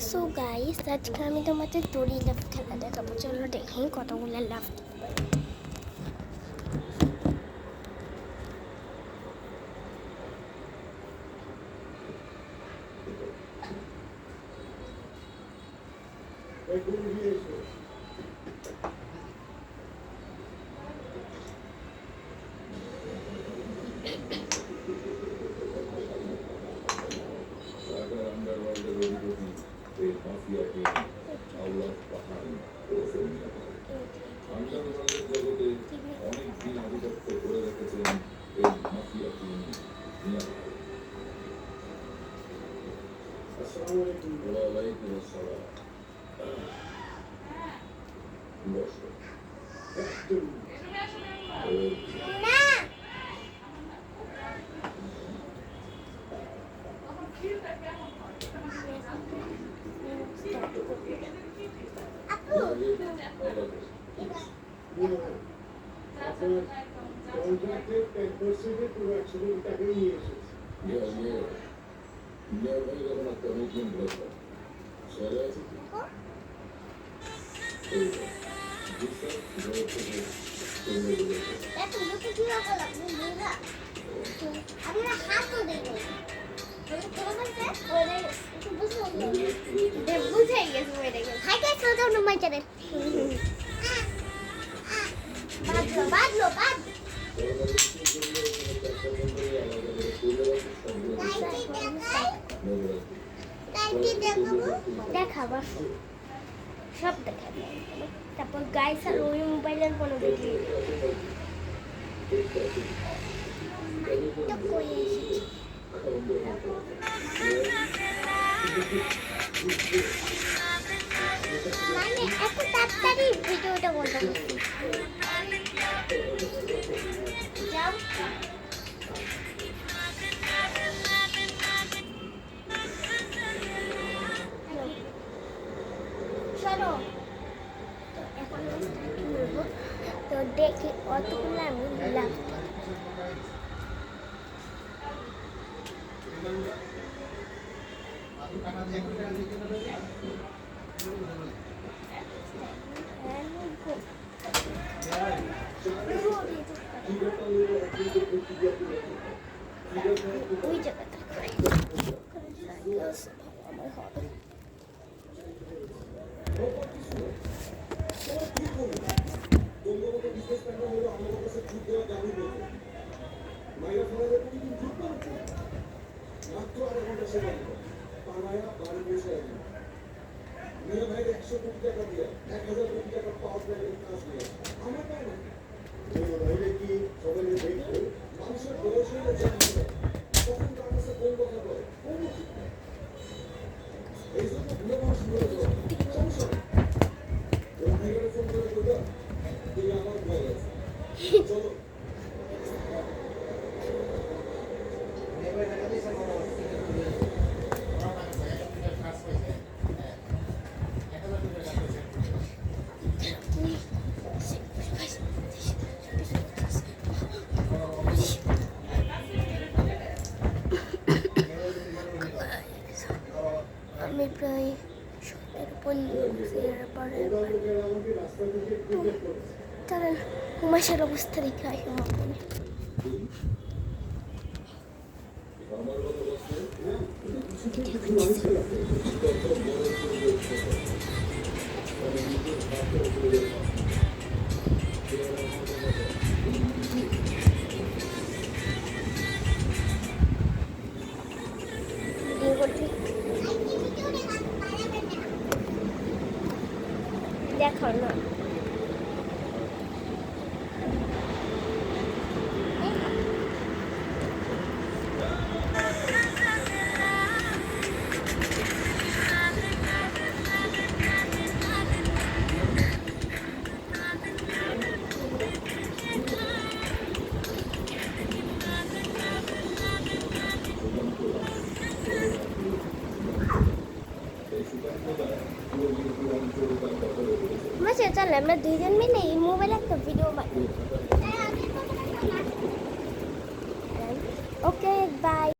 So guys, আজকে আমি তোমাদের দড়ি লাফ খেলা দেখাবো। চলো দেখি কতগুলো লাফ দিতে পারি। দেখাবো সব দেখাবো। তারপর গাইস আর ওই মোবাইলের কোনো ভিডিও মানে এত তাড়াতাড়ি ভিডিওটা বলতে যাও। চলো তো এখন বলবো, তো দেখি অতগুলো আমি লাভ ওই জায়গাটা আমার হবে। আমি প্রায় 17 তারা কুমাশের অবস্থা দেখে আসে আমার দেখো না চল আমরা দুইজন মিলে এই মোবাইলে একটা ভিডিও বানাই। Okay bye.